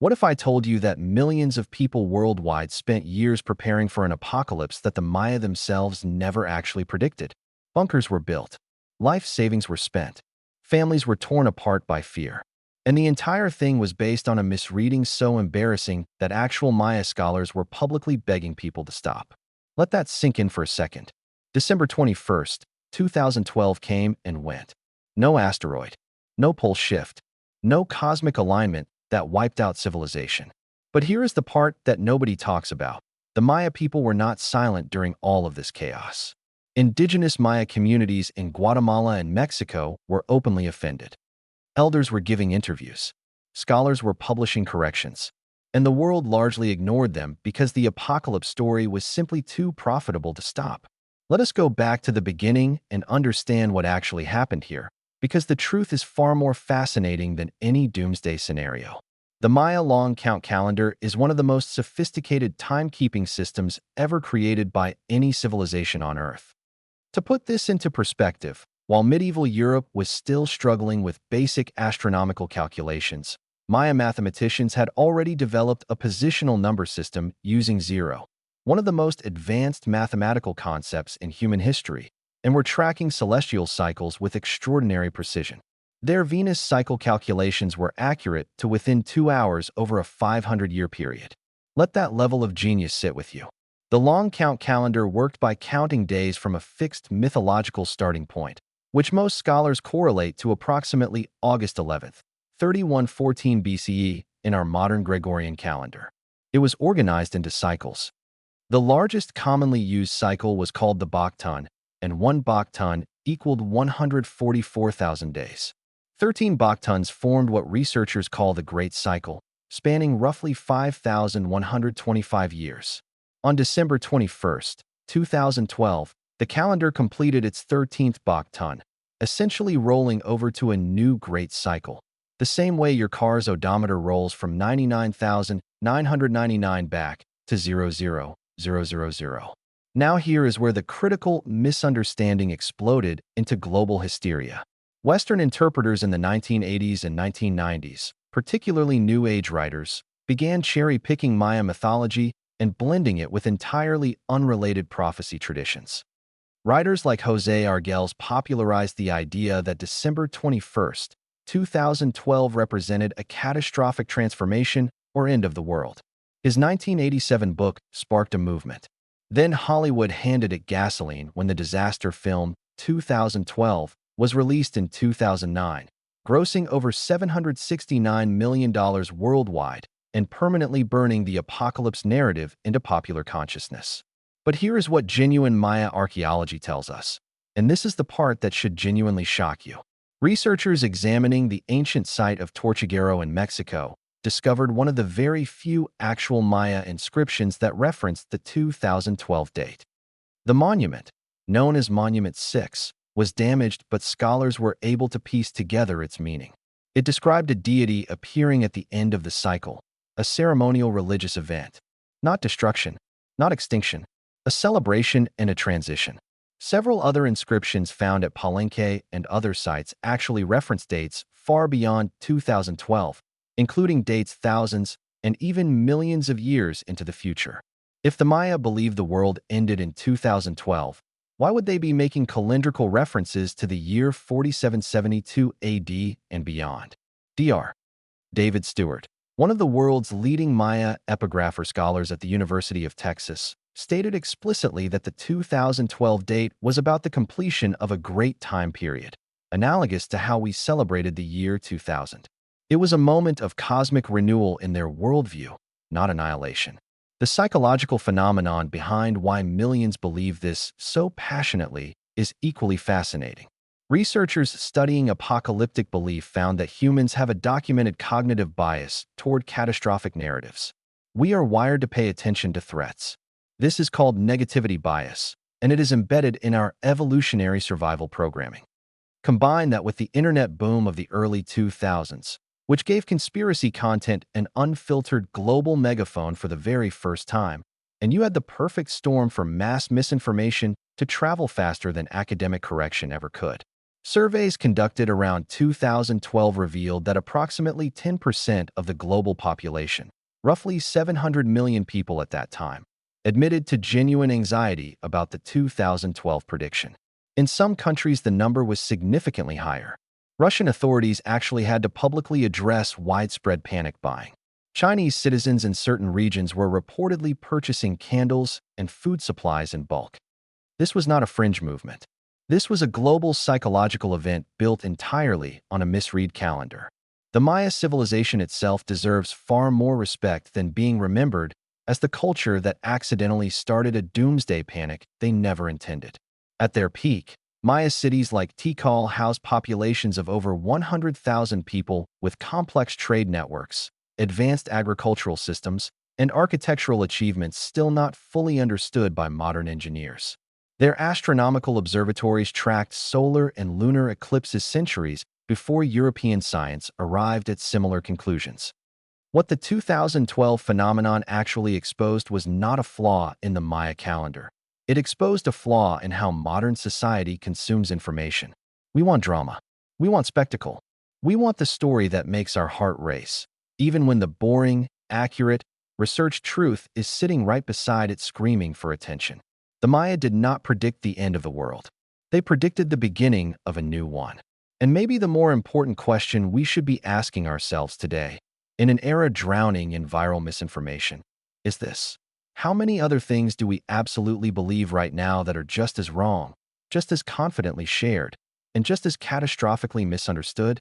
What if I told you that millions of people worldwide spent years preparing for an apocalypse that the Maya themselves never actually predicted? Bunkers were built, life savings were spent, families were torn apart by fear, and the entire thing was based on a misreading so embarrassing that actual Maya scholars were publicly begging people to stop. Let that sink in for a second. December 21st, 2012 came and went. No asteroid, no pole shift, no cosmic alignment that wiped out civilization. But here is the part that nobody talks about. The Maya people were not silent during all of this chaos. Indigenous Maya communities in Guatemala and Mexico were openly offended. Elders were giving interviews. Scholars were publishing corrections. And the world largely ignored them because the apocalypse story was simply too profitable to stop. Let us go back to the beginning and understand what actually happened here, because the truth is far more fascinating than any doomsday scenario. The Maya long count calendar is one of the most sophisticated timekeeping systems ever created by any civilization on Earth. To put this into perspective, while medieval Europe was still struggling with basic astronomical calculations, Maya mathematicians had already developed a positional number system using zero, one of the most advanced mathematical concepts in human history, and were tracking celestial cycles with extraordinary precision. Their Venus cycle calculations were accurate to within 2 hours over a 500-year period. Let that level of genius sit with you. The long count calendar worked by counting days from a fixed mythological starting point, which most scholars correlate to approximately August 11th, 3114 BCE in our modern Gregorian calendar. It was organized into cycles. The largest commonly used cycle was called the Bactan, and one Bactan equaled 144,000 days. 13 Bactans formed what researchers call the Great Cycle, spanning roughly 5,125 years. On December 21st, 2012, the calendar completed its 13th Bactan, essentially rolling over to a new Great Cycle, the same way your car's odometer rolls from 99,999 back to 00000. Now here is where the critical misunderstanding exploded into global hysteria. Western interpreters in the 1980s and 1990s, particularly New Age writers, began cherry-picking Maya mythology and blending it with entirely unrelated prophecy traditions. Writers like Jose Argels popularized the idea that December 21st, 2012 represented a catastrophic transformation or end of the world. His 1987 book sparked a movement. Then Hollywood handed it gasoline when the disaster film 2012 was released in 2009, grossing over $769 million worldwide and permanently burning the apocalypse narrative into popular consciousness. But here is what genuine Maya archaeology tells us, and this is the part that should genuinely shock you. Researchers examining the ancient site of Tortuguero in Mexico discovered one of the very few actual Maya inscriptions that referenced the 2012 date. The monument, known as Monument 6, was damaged, but scholars were able to piece together its meaning. It described a deity appearing at the end of the cycle, a ceremonial religious event. Not destruction, not extinction, a celebration and a transition. Several other inscriptions found at Palenque and other sites actually reference dates far beyond 2012, including dates thousands and even millions of years into the future. If the Maya believed the world ended in 2012, why would they be making calendrical references to the year 4772 AD and beyond? Dr. David Stewart, one of the world's leading Maya epigrapher scholars at the University of Texas, stated explicitly that the 2012 date was about the completion of a great time period, analogous to how we celebrated the year 2000. It was a moment of cosmic renewal in their worldview, not annihilation. The psychological phenomenon behind why millions believe this so passionately is equally fascinating. Researchers studying apocalyptic belief found that humans have a documented cognitive bias toward catastrophic narratives. We are wired to pay attention to threats. This is called negativity bias, and it is embedded in our evolutionary survival programming. Combine that with the internet boom of the early 2000s, which gave conspiracy content an unfiltered global megaphone for the very first time, and you had the perfect storm for mass misinformation to travel faster than academic correction ever could. Surveys conducted around 2012 revealed that approximately 10% of the global population, roughly 700 million people at that time, admitted to genuine anxiety about the 2012 prediction. In some countries, the number was significantly higher. Russian authorities actually had to publicly address widespread panic buying. Chinese citizens in certain regions were reportedly purchasing candles and food supplies in bulk. This was not a fringe movement. This was a global psychological event built entirely on a misread calendar. The Maya civilization itself deserves far more respect than being remembered as the culture that accidentally started a doomsday panic they never intended. At their peak, Maya cities like Tikal housed populations of over 100,000 people with complex trade networks, advanced agricultural systems, and architectural achievements still not fully understood by modern engineers. Their astronomical observatories tracked solar and lunar eclipses centuries before European science arrived at similar conclusions. What the 2012 phenomenon actually exposed was not a flaw in the Maya calendar. It exposed a flaw in how modern society consumes information. We want drama. We want spectacle. We want the story that makes our heart race, even when the boring, accurate, researched truth is sitting right beside it screaming for attention. The Maya did not predict the end of the world. They predicted the beginning of a new one. And maybe the more important question we should be asking ourselves today, in an era drowning in viral misinformation, is this: how many other things do we absolutely believe right now that are just as wrong, just as confidently shared, and just as catastrophically misunderstood?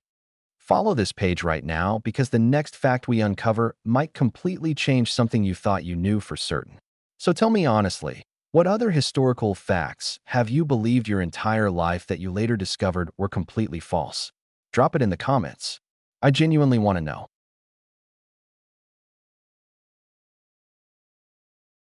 Follow this page right now because the next fact we uncover might completely change something you thought you knew for certain. So tell me honestly, what other historical facts have you believed your entire life that you later discovered were completely false? Drop it in the comments. I genuinely want to know.